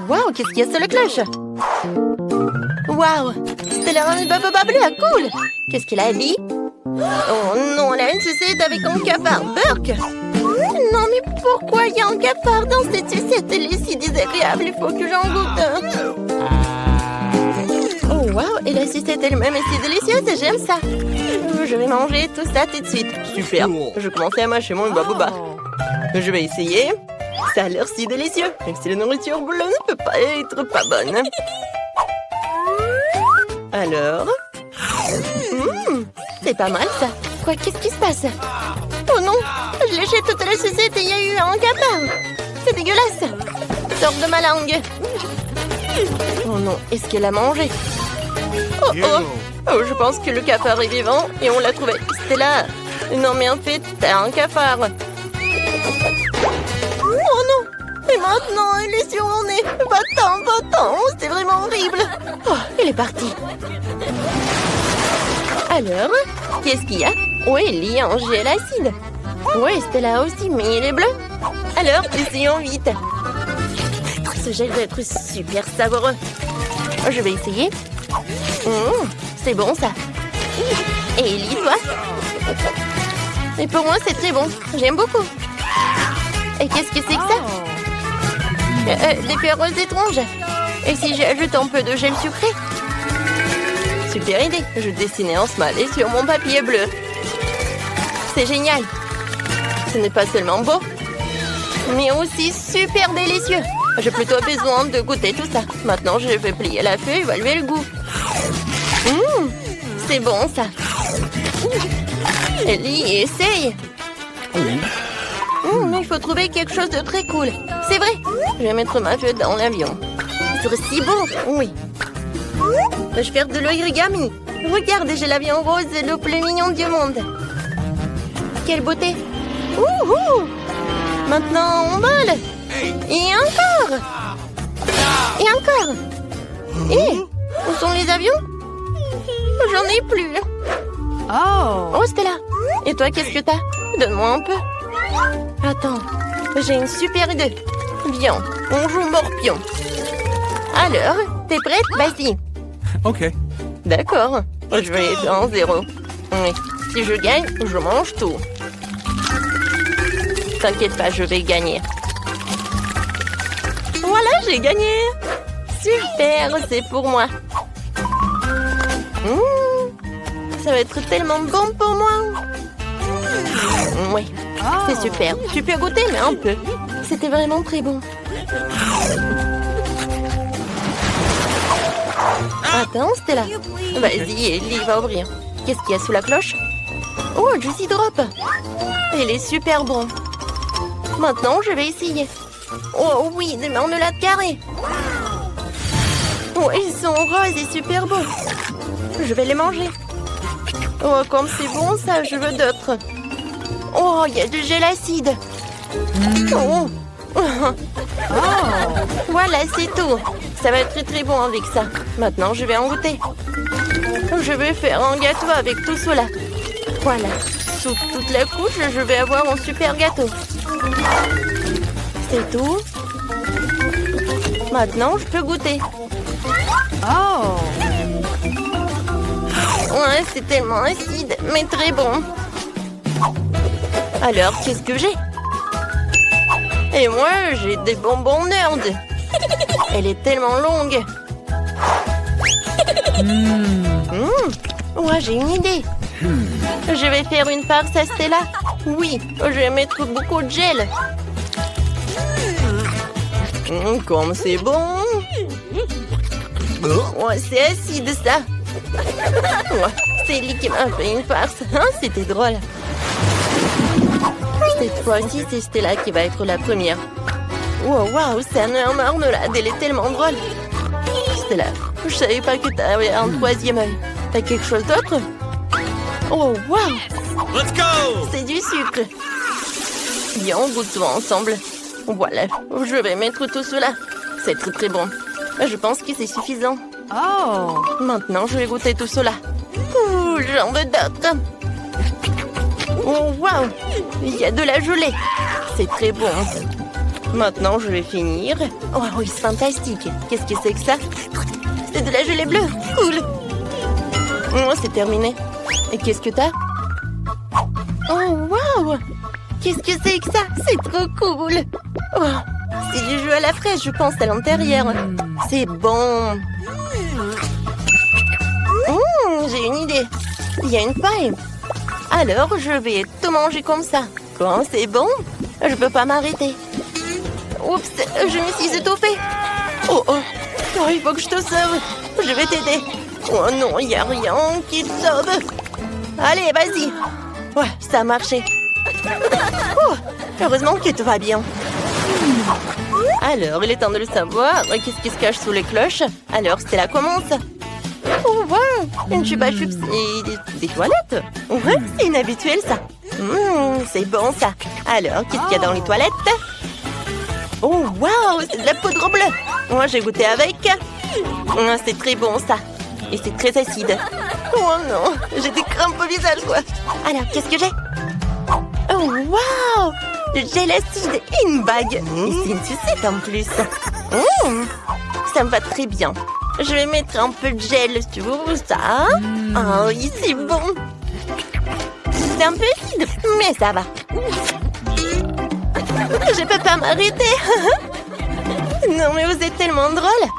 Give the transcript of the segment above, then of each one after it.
Waouh, qu'est-ce qu'il y a sur la cloche? Waouh, Stella a une baobab là, cool. Qu'est-ce qu'elle a dit? Oh non, elle a une sucette avec un cafard. Burk! Non, mais pourquoi il y a un cafard dans cette sucette? Elle est si désagréable, il faut que j'en goûte un. Oh waouh, et la sucette elle-même est si délicieuse, j'aime ça. Je vais manger tout ça tout de suite. Super, je commençais à mâcher mon baobab. Je vais essayer. Ça a l'air si délicieux, même si la nourriture bleue ne peut pas être pas bonne. Alors... c'est pas mal ça. Quoi, qu'est-ce qui se passe? Oh non, je léchais toute la sucette et il y a eu un cafard. C'est dégueulasse. Sors de ma langue. Oh non, est-ce qu'elle a mangé? Oh oh. Oh, je pense que le cafard est vivant et on l'a trouvé. Stella. Non mais en fait, t'as un cafard. Oh non. Et maintenant, il est sur mon nez. Va-t'en, va-t'en. C'est vraiment horrible. Oh, il est parti. Alors, qu'est-ce qu'il y a? Oui, il y a un gel acide. Oui, Stella aussi, mais il est bleu. Alors, essayons vite. Ce gel va être super savoureux. Je vais essayer. C'est bon, ça. Et Ellie, toi? Et pour moi, c'est très bon. J'aime beaucoup. Et qu'est-ce que c'est que ça? Des perles étranges. Et si j'ajoute un peu de gel sucré? Super idée. Je dessinais un smiley sur mon papier bleu. C'est génial. Ce n'est pas seulement beau, mais aussi super délicieux. J'ai plutôt besoin de goûter tout ça. Maintenant, je vais plier la feuille et évaluer le goût. C'est bon, ça. Ellie, essaye. Mais il faut trouver quelque chose de très cool. C'est vrai. Je vais mettre ma feuille dans l'avion. Ce serait si beau. Oui. Je vais faire de l'origami. Regarde, j'ai l'avion rose, le plus mignon du monde. Quelle beauté. Maintenant, on vole. Et encore. Et encore. Et où sont les avions? J'en ai plus. Oh, Stella. Et toi, qu'est-ce que t'as? Donne-moi un peu. Attends, j'ai une super idée. Viens, on joue morpion. Alors, t'es prête? Vas-y. Ok. D'accord. Je vais être en 0. Oui. Si je gagne, je mange tout. T'inquiète pas, je vais gagner. Voilà, j'ai gagné. Super, c'est pour moi. Ça va être tellement bon pour moi. Oui, c'est super. Tu peux goûter, mais un peu. C'était vraiment très bon. Attends, Stella. Vas-y, Ellie va ouvrir. Qu'est-ce qu'il y a sous la cloche? Oh, Juicy Drop. Il est super bon. Maintenant, je vais essayer. Oh oui, des marmelades carrées. Oh, ils sont roses et super beaux. Je vais les manger. Oh, comme c'est bon ça, je veux d'autres. Oh, il y a du gel acide. Oh. Voilà, c'est tout. Ça va être très très bon avec ça. Maintenant, je vais en goûter. Je vais faire un gâteau avec tout cela. Voilà. Sous toute la couche, je vais avoir un super gâteau. C'est tout. Maintenant, je peux goûter. Oh. Ouais, c'est tellement acide, mais très bon. Alors, qu'est-ce que j'ai? Et moi, j'ai des bonbons nerd. Elle est tellement longue. Ouais, j'ai une idée. Je vais faire une farce à Stella. Oui, je vais mettre beaucoup de gel. Comme c'est bon. Ouais, c'est acide, ça. Ouais, c'est lui qui m'a fait une farce. Hein, c'était drôle. Cette fois-ci, c'est Stella qui va être la première. Wow, wow, c'est un marmelade. Elle est tellement drôle. Stella, je savais pas que t'avais un troisième œil. T'as quelque chose d'autre? Oh, wow! Let's go! C'est du sucre. Bien, on goûte tout ensemble. Voilà, je vais mettre tout cela. C'est très très bon. Je pense que c'est suffisant. Oh! Maintenant, je vais goûter tout cela. Ouh, j'en veux d'autres. Oh, wow! Il y a de la gelée. C'est très bon. Maintenant, je vais finir. Oh oui, c'est fantastique. Qu'est-ce que c'est que ça? C'est de la gelée bleue. Cool. Oh, c'est terminé. Et qu'est-ce que t'as? Oh, waouh! Qu'est-ce que c'est que ça? C'est trop cool. Oh, c'est du jus à la fraise, je pense, à l'intérieur. C'est bon. J'ai une idée. Il y a une paille. Alors, je vais tout manger comme ça. Quand c'est bon, je peux pas m'arrêter. Oups, je me suis étouffée. Oh, il faut que je te sauve. Je vais t'aider. Oh non, il n'y a rien qui te sauve. Allez, vas-y. Ouais, ça a marché. Oh, heureusement que tout va bien. Alors, il est temps de le savoir. Qu'est-ce qui se cache sous les cloches? Alors, Stella commence. Oh, wow, une tube à chupes et des toilettes. Ouais, c'est inhabituel, ça. C'est bon, ça. Alors, qu'est-ce qu'il y a dans les toilettes? Oh, wow, c'est de la poudre bleue. Moi, j'ai goûté avec. C'est très bon, ça. Et c'est très acide. Oh non, j'ai des crampes au visage, quoi. Alors, qu'est-ce que j'ai? Oh, wow, le gel acide et une bague. Et c'est une sucette en plus. Ça me va très bien. Je vais mettre un peu de gel sur ça. Oh oui, c'est bon. C'est un peu acide, mais ça va. Je peux pas m'arrêter. Non, mais vous êtes tellement drôle.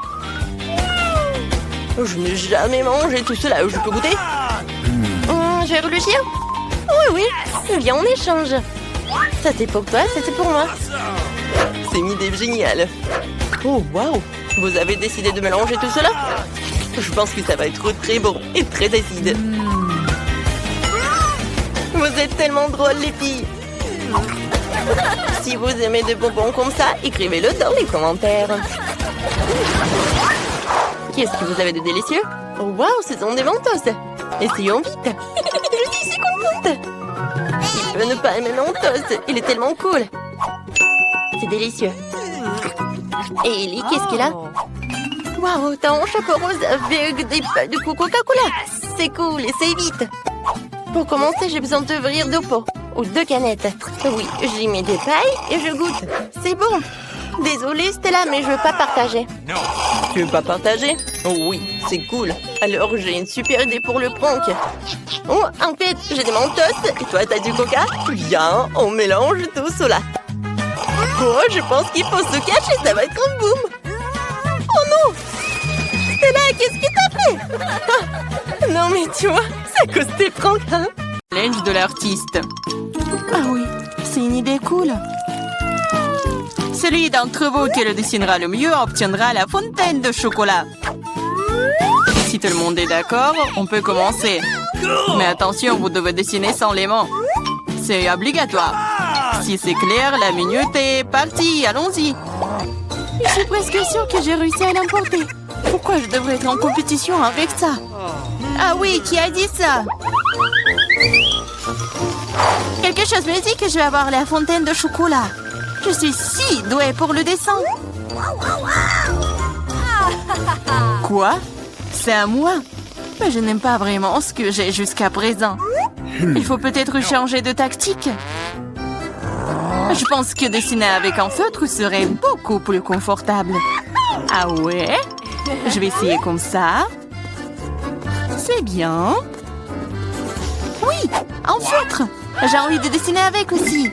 Je n'ai jamais mangé tout cela. Je peux goûter? Je vais rougir? Oui. Viens, on échange. Ça, c'est pour toi, ça, c'est pour moi. C'est une idée géniale. Oh, waouh. Vous avez décidé de mélanger tout cela? Je pense que ça va être très bon et très acide. Vous êtes tellement drôles, les filles. Si vous aimez des bonbons comme ça, écrivez-le dans les commentaires. Qu'est-ce que vous avez de délicieux? Oh, waouh, ce sont des Mentos. Essayons vite. Je suis si contente. Qui peut ne pas aimer Mentos? Il est tellement cool. C'est délicieux. Et Ellie, qu'est-ce qu'il a? Waouh, t'as un chapeau rose avec des pailles de Coca-Cola. C'est cool, essaye vite. Pour commencer, j'ai besoin d'ouvrir 2 pots. Ou 2 canettes. Oui, j'y mets des pailles et je goûte. C'est bon. Désolée, Stella, mais je veux pas partager. Tu veux pas partager? Oh oui, c'est cool. Alors, j'ai une super idée pour le prank. Oh, en fait, j'ai des Mentos et toi, t'as du Coca? Viens, on mélange tout cela. Oh, je pense qu'il faut se cacher, ça va être un boom. Oh non! Stella, qu'est-ce que t'as fait? Non, mais tu vois, ça cause tes pranks, hein? Challenge de l'artiste. Ah oui, c'est une idée cool. Celui d'entre vous qui le dessinera le mieux obtiendra la fontaine de chocolat. Si tout le monde est d'accord, on peut commencer. Mais attention, vous devez dessiner sans les mains. C'est obligatoire. Si c'est clair, la minute est partie. Allons-y. Je suis presque sûre que j'ai réussi à l'emporter. Pourquoi je devrais être en compétition avec ça? Ah oui, qui a dit ça? Quelque chose me dit que je vais avoir la fontaine de chocolat. Je suis si douée pour le dessin. Quoi? C'est à moi? Mais je n'aime pas vraiment ce que j'ai jusqu'à présent. Il faut peut-être changer de tactique. Je pense que dessiner avec un feutre serait beaucoup plus confortable. Ah ouais? Je vais essayer comme ça. C'est bien. Oui, un feutre. J'ai envie de dessiner avec aussi.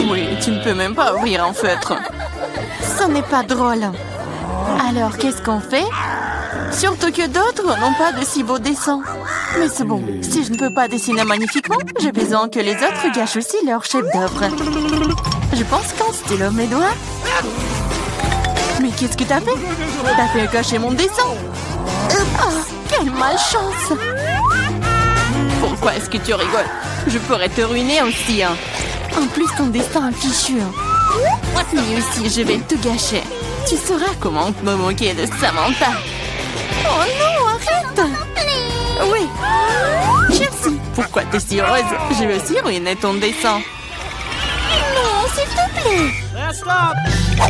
Oui, tu ne peux même pas ouvrir un feutre. Ce n'est pas drôle. Alors, qu'est-ce qu'on fait? Surtout que d'autres n'ont pas de si beaux dessins. Mais c'est bon, si je ne peux pas dessiner magnifiquement, j'ai besoin que les autres gâchent aussi leur chef-d'œuvre. Je pense qu'un stylo mes doigts. Mais qu'est-ce que t'as fait? T'as fait cacher mon dessin. Oh, quelle malchance! Pourquoi est-ce que tu rigoles? Je pourrais te ruiner aussi, hein. En plus, ton destin est fichu. Lui aussi, je vais te gâcher. Tu sauras comment me moquer de Samantha. Oh non, arrête! Oui. Chelsea, pourquoi t'es si heureuse? Je vais aussi ruiner ton dessin. Non, s'il te plaît.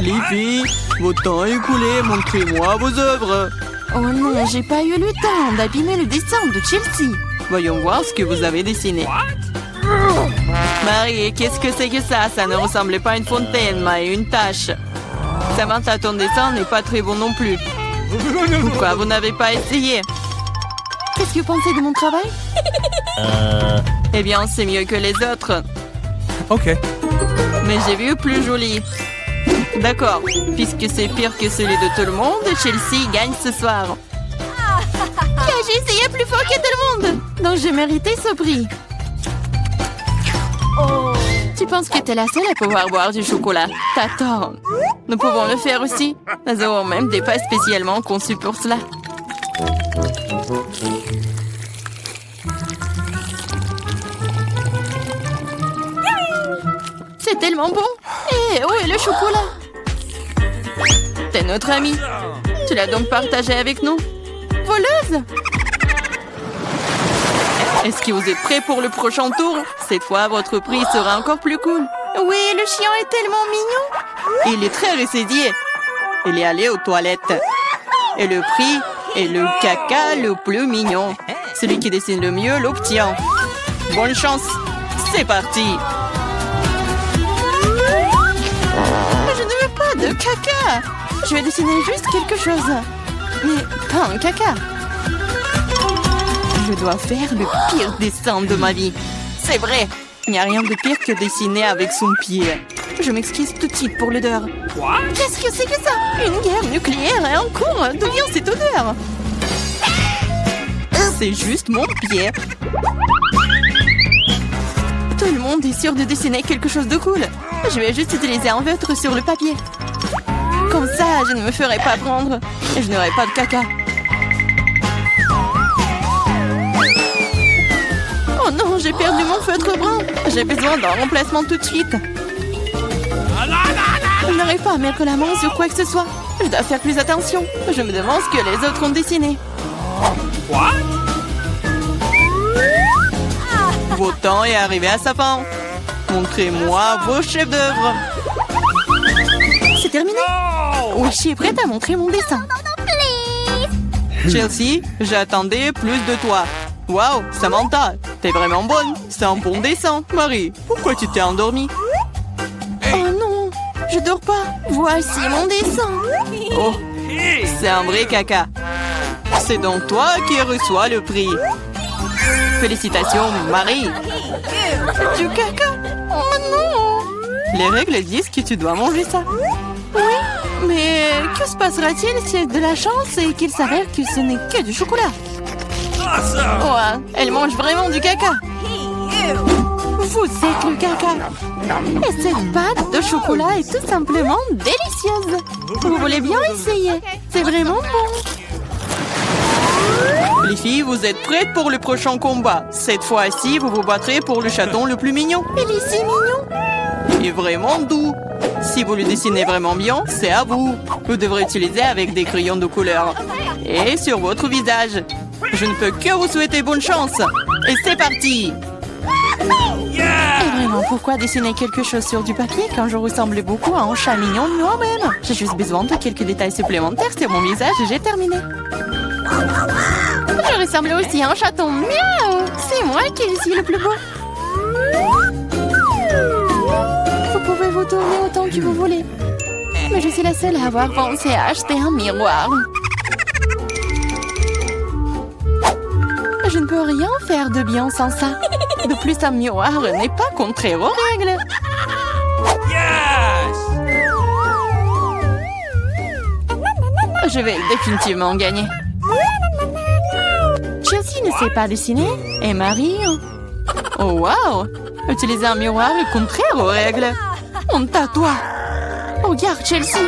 Les filles, votre temps est écoulé, montrez-moi vos œuvres. Oh non, j'ai pas eu le temps d'abîmer le dessin de Chelsea. Voyons voir ce que vous avez dessiné. Marie, qu'est-ce que c'est que ça? Ça ne ressemblait pas à une fontaine, mais à une tache. Samantha, ton dessin n'est pas très bon non plus. Pourquoi vous n'avez pas essayé? Qu'est-ce que vous pensez de mon travail? Eh bien, c'est mieux que les autres. Okay. Mais j'ai vu plus joli. D'accord, puisque c'est pire que celui de tout le monde, Chelsea gagne ce soir. J'ai essayé plus fort que tout le monde, donc j'ai mérité ce prix. Tu penses que t'es la seule à pouvoir boire du chocolat? T'as tort. Nous pouvons le faire aussi. Nous avons même des pâtes spécialement conçues pour cela. C'est tellement bon. Et où est le chocolat? T'es notre amie. Tu l'as donc partagé avec nous? Voleuse! Est-ce que vous êtes prêts pour le prochain tour? Cette fois, votre prix sera encore plus cool. Oui, le chien est tellement mignon. Il est très ressaisié. Il est allé aux toilettes. Et le prix est le caca le plus mignon. Celui qui dessine le mieux l'obtient. Bonne chance. C'est parti. Je ne veux pas de caca. Je vais dessiner juste quelque chose. Mais pas un caca. Je dois faire le pire dessin de ma vie. C'est vrai, il n'y a rien de pire que dessiner avec son pied. Je m'excuse tout de suite pour l'odeur. Qu'est-ce que c'est que ça? Une guerre nucléaire est en cours. D'où vient cette odeur? C'est juste mon pied. Tout le monde est sûr de dessiner quelque chose de cool. Je vais juste utiliser un feutre sur le papier. Comme ça, je ne me ferai pas prendre. Et je n'aurai pas de caca. Oh non, j'ai perdu mon feutre brun. J'ai besoin d'un remplacement tout de suite. Je n'arrive pas à mettre la main sur quoi que ce soit. Je dois faire plus attention. Je me demande ce que les autres ont dessiné. Votre temps est arrivé à sa fin. Montrez-moi vos chefs-d'œuvre. C'est terminé. Oui, je suis prête à montrer mon dessin. Chelsea, j'attendais plus de toi. Waouh, Samantha, t'es vraiment bonne. C'est un bon dessin. Marie, pourquoi tu t'es endormie? Oh non, je dors pas. Voici mon dessin. Oh, c'est un vrai caca. C'est donc toi qui reçois le prix. Félicitations, Marie. Du caca? Oh non. Les règles disent que tu dois manger ça. Oui, mais que se passera-t-il si c'est de la chance et qu'il s'avère que ce n'est que du chocolat? Ouais, elle mange vraiment du caca. Vous êtes le caca. Et cette pâte de chocolat est tout simplement délicieuse. Vous voulez bien essayer? C'est vraiment bon. Les filles, vous êtes prêtes pour le prochain combat. Cette fois-ci, vous vous battrez pour le chaton le plus mignon. Il est si mignon. Il est vraiment doux. Si vous le dessinez vraiment bien, c'est à vous. Vous devrez utiliser avec des crayons de couleur. Et sur votre visage. Je ne peux que vous souhaiter bonne chance. Et c'est parti. Et vraiment, pourquoi dessiner quelque chose sur du papier quand je ressemble beaucoup à un chat mignon de moi-même? J'ai juste besoin de quelques détails supplémentaires sur mon visage et j'ai terminé. Je ressemble aussi à un chaton. Miaou! C'est moi qui suis le plus beau. Vous pouvez vous tourner autant que vous voulez. Mais je suis la seule à avoir pensé à acheter un miroir. Je ne peux rien faire de bien sans ça. De plus, un miroir n'est pas contraire aux règles. Je vais définitivement gagner. Chelsea ne sait pas dessiner. Et Marie... Oh, wow! Utiliser un miroir est contraire aux règles. Honte à toi. Regarde, Chelsea.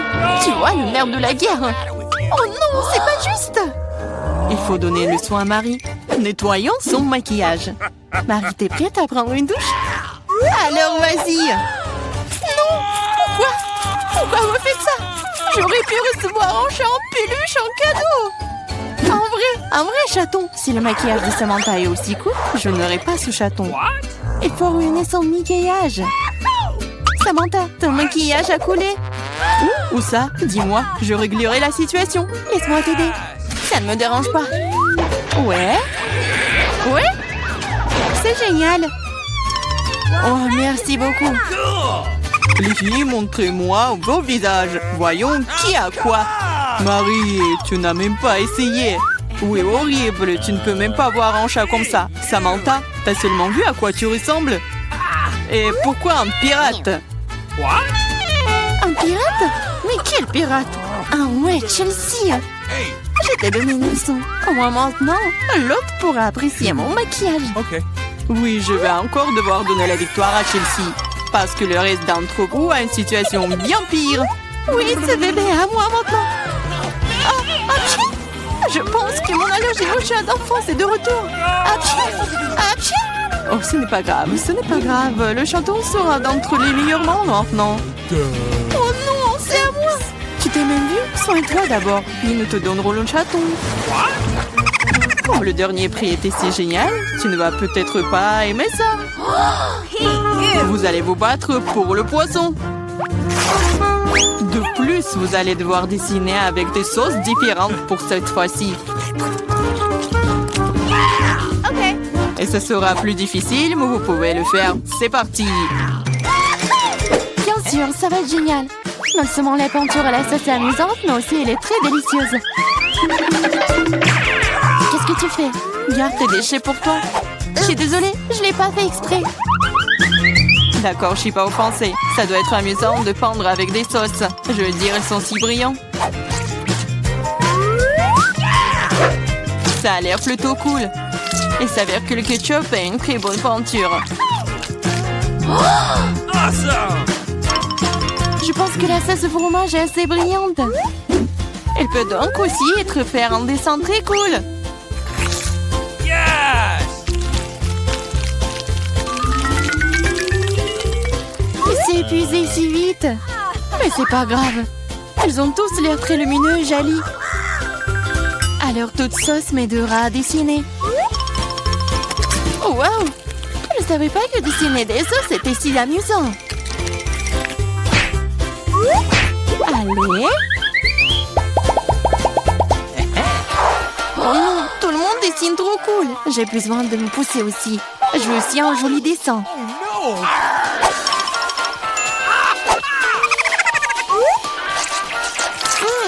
Tu vois le nerf de la guerre. Oh non, c'est pas juste. Il faut donner le soin à Marie. Nettoyons son maquillage. Marie, t'es prête à prendre une douche? Alors, vas-y. Non, pourquoi? Pourquoi vous faites ça? J'aurais pu recevoir un chat en peluche en cadeau. Un vrai chaton. Si le maquillage de Samantha est aussi court, je n'aurai pas ce chaton. Il faut ruiner son maquillage. Samantha, ton maquillage a coulé. Où ça? Dis-moi, je réglerai la situation. Laisse-moi t'aider. Ça ne me dérange pas. Ouais? Ouais? C'est génial. Oh, merci beaucoup. Les filles, montrez-moi vos visages. Voyons qui a quoi. Marie, tu n'as même pas essayé. Oui, horrible. Tu ne peux même pas voir un chat comme ça. Samantha, t'as seulement vu à quoi tu ressembles? Et pourquoi un pirate? Un pirate? Mais quel pirate? Ah ouais, Chelsea. Je t'ai donné une leçon. Au moins maintenant, l'autre pourra apprécier mon maquillage. Okay. Oui, je vais encore devoir donner la victoire à Chelsea. Parce que le reste d'entre vous a une situation bien pire. Oui, ce bébé est à moi maintenant. Ah, achou! Je pense que mon allergie au chat d'enfance est de retour. Achou! Achou! Oh, ce n'est pas grave, ce n'est pas grave. Le chaton sera d'entre les meilleurs membres maintenant. Oh non, c'est à moi. Tu t'es même vu? Soigne-toi d'abord, puis nous te donnerons le chaton. Comme le dernier prix était si génial, tu ne vas peut-être pas aimer ça. Vous allez vous battre pour le poisson. De plus, vous allez devoir dessiner avec des sauces différentes pour cette fois-ci. Ok. Et ce sera plus difficile, mais vous pouvez le faire. C'est parti. Bien sûr, ça va être génial. Non seulement la peinture à la sauce est amusante, mais aussi elle est très délicieuse. Qu'est-ce que tu fais? Garde tes déchets pour toi. Je suis désolée, je l'ai pas fait exprès. D'accord, je suis pas offensée. Ça doit être amusant de peindre avec des sauces. Je veux dire, elles sont si brillantes. Ça a l'air plutôt cool. Il s'avère que le ketchup est une très bonne peinture. Awesome! Je pense que la sauce au fromage est assez brillante. Elle peut donc aussi être faire un dessin très cool. Yes! Il s'est épuisé si vite. Mais c'est pas grave. Ils ont tous l'air très lumineux et jolis. Alors toute sauce m'aidera à dessiner. Oh wow! Je savais pas que dessiner des sauces était si amusant. Allez. Oh non, tout le monde dessine trop cool. J'ai besoin de me pousser aussi. Je veux aussi un joli dessin. No!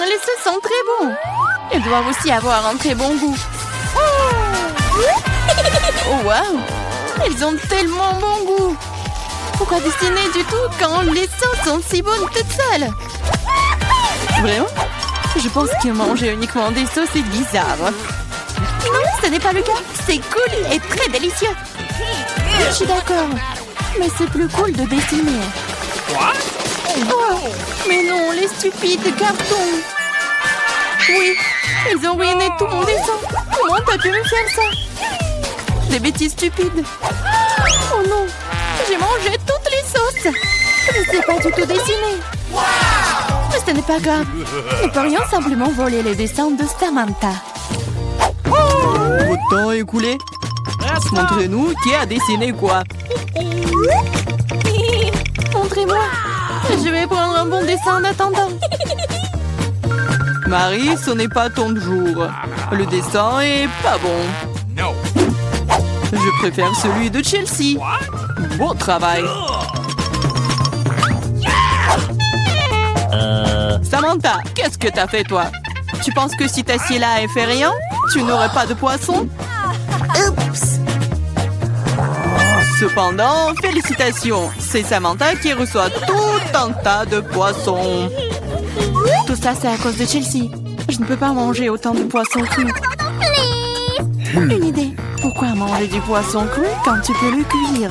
Les sauces sont très bons. Ils doivent aussi avoir un très bon goût. Oh wow! Ils ont tellement bon goût. Pourquoi dessiner du tout quand les sauces sont si bonnes toutes seules? Vraiment? Je pense que manger uniquement des sauces est bizarre. Non, ce n'est pas le cas. C'est cool et très délicieux. Je suis d'accord. Mais c'est plus cool de dessiner. Oh, mais non, les stupides cartons. Oui, ils ont ruiné tout mon dessin. Comment t'as pu me faire ça? Des bêtises stupides. Oh non, j'ai mangé toutes les sauces. Je ne sais pas du tout dessiner. Mais ce n'est pas grave. Nous pourrions simplement voler les dessins de Samantha. Votre temps est écoulé. Montrez-nous qui a dessiné quoi. Montrez-moi. Je vais prendre un bon dessin en attendant. Marie, ce n'est pas ton jour. Le dessin est pas bon. No! Je préfère celui de Chelsea. Bon travail. Samantha, qu'est-ce que t'as fait toi? Tu penses que si t'assieds là et fais rien, tu n'aurais pas de poisson? Oups. Cependant, félicitations. C'est Samantha qui reçoit tout un tas de poissons. Tout ça, c'est à cause de Chelsea. Je ne peux pas manger autant de poissons crus. Une idée. Pourquoi manger du poisson cru quand tu peux le cuire?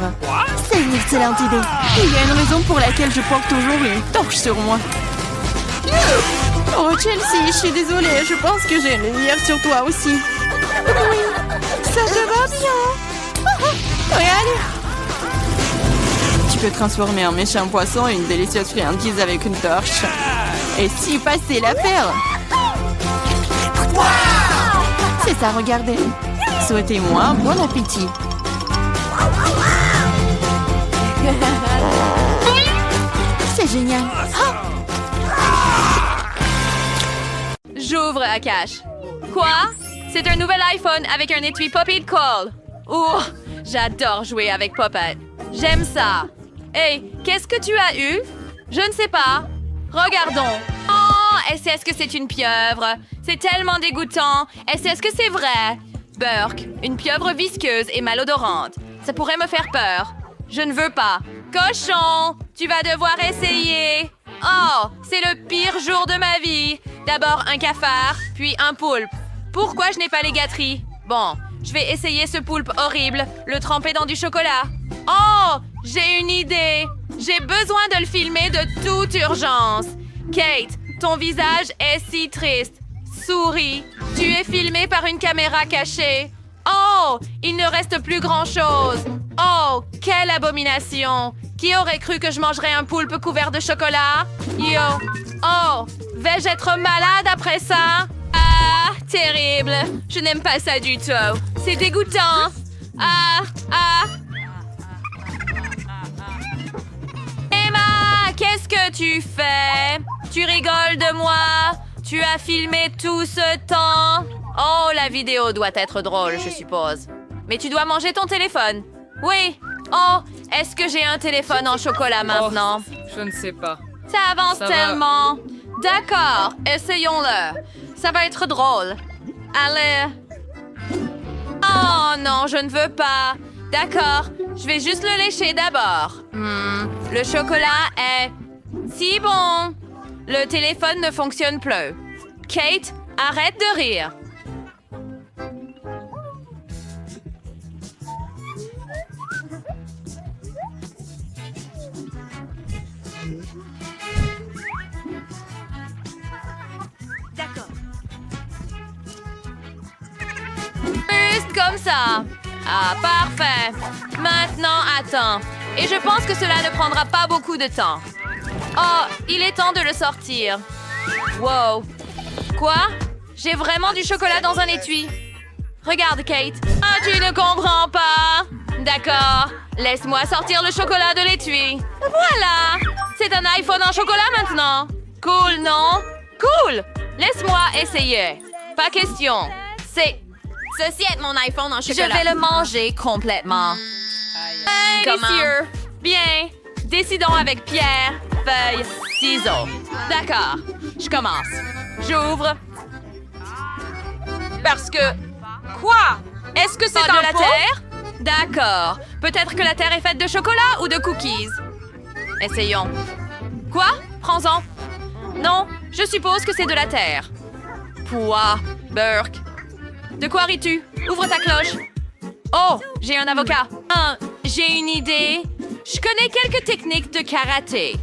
C'est une excellente idée. Il y a une raison pour laquelle je porte toujours une torche sur moi. Oh, Chelsea, je suis désolée. Je pense que j'ai une lumière sur toi aussi. Oui, ça te va bien. Oui, allez. Tu peux transformer un méchant poisson en une délicieuse friandise avec une torche. Et si passer l'affaire? C'est ça, regardez. Souhaitez-moi un bon appétit. C'est génial. J'ouvre Akash. Quoi? C'est un nouvel iPhone avec un étui Poppy de colle. Ouh, j'adore jouer avec Poppet. J'aime ça. Hey, qu'est-ce que tu as eu? Je ne sais pas. Regardons. Oh, est-ce que c'est une pieuvre? C'est tellement dégoûtant. Est-ce que c'est vrai? Burke, une pieuvre visqueuse et malodorante. Ça pourrait me faire peur. Je ne veux pas. Cochon, tu vas devoir essayer. Oh, c'est le pire jour de ma vie. D'abord un cafard, puis un poulpe. Pourquoi je n'ai pas les gâteries? Bon, je vais essayer ce poulpe horrible, le tremper dans du chocolat. Oh, j'ai une idée. J'ai besoin de le filmer de toute urgence. Kate, ton visage est si triste. Souris, tu es filmée par une caméra cachée. Oh, il ne reste plus grand-chose. Oh, quelle abomination. Qui aurait cru que je mangerais un poulpe couvert de chocolat? Yo. Oh, vais-je être malade après ça? Ah, terrible. Je n'aime pas ça du tout. C'est dégoûtant. Ah. Emma, qu'est-ce que tu fais? Tu rigoles de moi? Tu as filmé tout ce temps? Oh, la vidéo doit être drôle, je suppose. Mais tu dois manger ton téléphone. Oui. Oh, est-ce que j'ai un téléphone en chocolat maintenant? Je ne sais pas. Ça avance Ça tellement. D'accord, essayons-le. Ça va être drôle. Allez. Oh non, je ne veux pas. D'accord, je vais juste le lécher d'abord. Le chocolat est si bon. Le téléphone ne fonctionne plus. Kate, arrête de rire. D'accord. Juste comme ça. Ah, parfait. Maintenant, attends. Et je pense que cela ne prendra pas beaucoup de temps. Oh, il est temps de le sortir. Wow. Quoi? J'ai vraiment du chocolat dans un étui. Regarde, Kate. Ah, tu ne comprends pas. D'accord. Laisse-moi sortir le chocolat de l'étui. Voilà. C'est un iPhone en chocolat maintenant. Cool, non? Cool. Laisse-moi essayer. Pas question. Ceci est mon iPhone en chocolat. Je vais le manger complètement. Délicieux. Bien. Décidons avec pierre, feuille, ciseaux. D'accord. Je commence. J'ouvre. Parce que... Quoi? Est-ce que c'est de la terre? D'accord. Peut-être que la terre est faite de chocolat ou de cookies. Essayons. Quoi? Prends-en. Non, je suppose que c'est de la terre. Pouah, Burke. De quoi ris-tu? Ouvre ta cloche. Oh, j'ai un avocat. J'ai une idée. Je connais quelques techniques de karaté.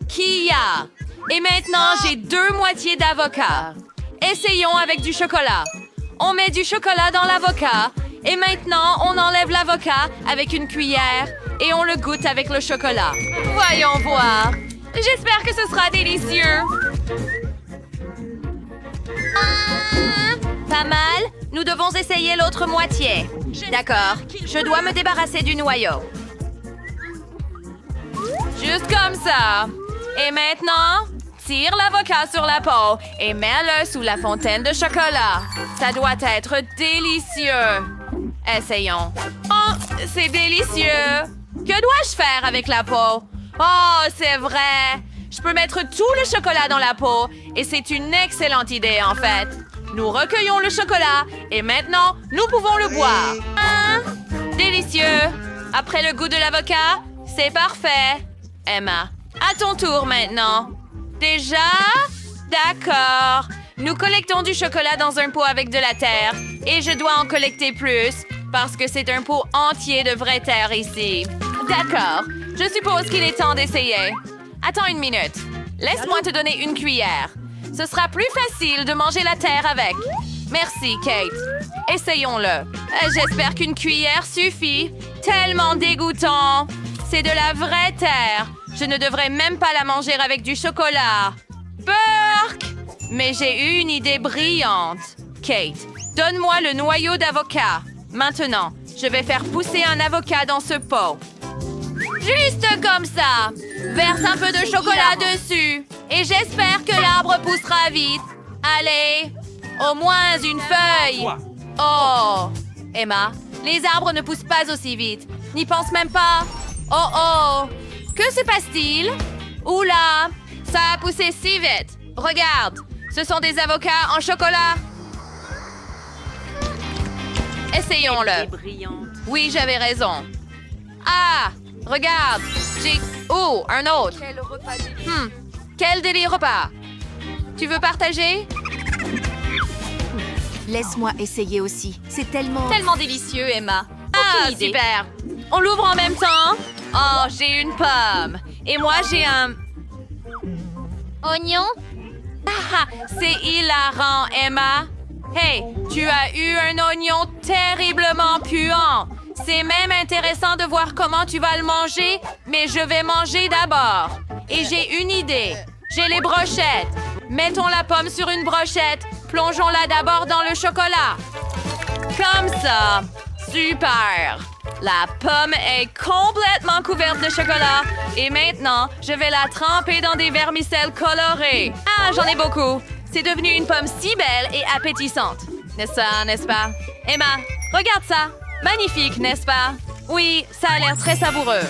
Kia. Et maintenant, j'ai 2 moitiés d'avocat. Essayons avec du chocolat. On met du chocolat dans l'avocat. Et maintenant, on enlève l'avocat avec une cuillère. Et on le goûte avec le chocolat. Voyons voir. J'espère que ce sera délicieux. Pas mal. Nous devons essayer l'autre moitié. D'accord. Je dois me débarrasser du noyau. Juste comme ça. Et maintenant, tire l'avocat sur la peau et mets-le sous la fontaine de chocolat. Ça doit être délicieux. Essayons. Oh, c'est délicieux. Que dois-je faire avec la peau? Oh, c'est vrai. Je peux mettre tout le chocolat dans la peau et c'est une excellente idée en fait. Nous recueillons le chocolat et maintenant, nous pouvons le boire. Délicieux. Après le goût de l'avocat, c'est parfait. Emma, à ton tour maintenant. Déjà? D'accord. Nous collectons du chocolat dans un pot avec de la terre et je dois en collecter plus parce que c'est un pot entier de vraie terre ici. D'accord. Je suppose qu'il est temps d'essayer. Attends une minute. Laisse-moi te donner une cuillère. Ce sera plus facile de manger la terre avec. Merci, Kate. Essayons-le. J'espère qu'une cuillère suffit. Tellement dégoûtant. C'est de la vraie terre. Je ne devrais même pas la manger avec du chocolat. Burke! Mais j'ai eu une idée brillante. Kate, donne-moi le noyau d'avocat. Maintenant, je vais faire pousser un avocat dans ce pot. Juste comme ça. Verse un peu de chocolat dessus. Et j'espère que l'arbre poussera vite. Allez, au moins une feuille. Oh, Emma, les arbres ne poussent pas aussi vite. N'y pense même pas. Oh oh! Que se passe-t-il? Oula! Ça a poussé si vite! Regarde! Ce sont des avocats en chocolat! Essayons-le! Oui, j'avais raison. Ah! Regarde! J'ai... Oh! Un autre! Quel délire repas! Tu veux partager? Laisse-moi essayer aussi. C'est tellement... Tellement délicieux, Emma. Ah, super. On l'ouvre en même temps. Oh, j'ai une pomme. Et moi, j'ai un... Oignon? Ah, c'est hilarant, Emma. Hey, tu as eu un oignon terriblement puant. C'est même intéressant de voir comment tu vas le manger, mais je vais manger d'abord. Et j'ai une idée. J'ai les brochettes. Mettons la pomme sur une brochette. Plongeons-la d'abord dans le chocolat. Comme ça. Super. La pomme est complètement couverte de chocolat. Et maintenant, je vais la tremper dans des vermicelles colorées. Ah, j'en ai beaucoup. C'est devenu une pomme si belle et appétissante. N'est-ce pas? Emma, regarde ça. Magnifique, n'est-ce pas? Oui, ça a l'air très savoureux.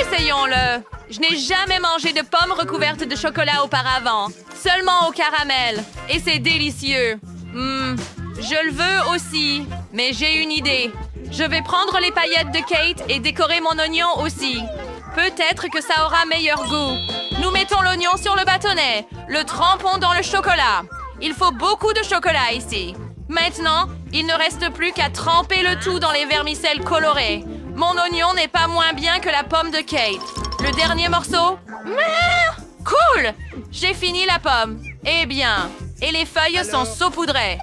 Essayons-le. Je n'ai jamais mangé de pommes recouvertes de chocolat auparavant. Seulement au caramel. Et c'est délicieux. Je le veux aussi. Mais j'ai une idée. Je vais prendre les paillettes de Kate et décorer mon oignon aussi. Peut-être que ça aura meilleur goût. Nous mettons l'oignon sur le bâtonnet. Le trempons dans le chocolat. Il faut beaucoup de chocolat ici. Maintenant, il ne reste plus qu'à tremper le tout dans les vermicelles colorées. Mon oignon n'est pas moins bien que la pomme de Kate. Le dernier morceau? Cool! J'ai fini la pomme. Eh bien, et les feuilles sont saupoudrées.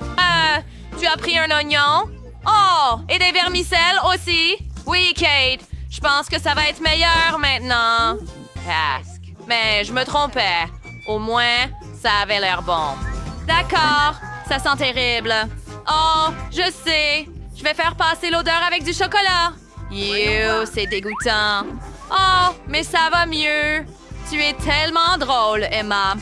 Tu as pris un oignon? Oh, et des vermicelles aussi? Oui, Kate. Je pense que ça va être meilleur maintenant. Presque. Mais je me trompais. Au moins, ça avait l'air bon. D'accord. Ça sent terrible. Oh, je sais. Je vais faire passer l'odeur avec du chocolat. C'est dégoûtant. Oh, mais ça va mieux. Tu es tellement drôle, Emma.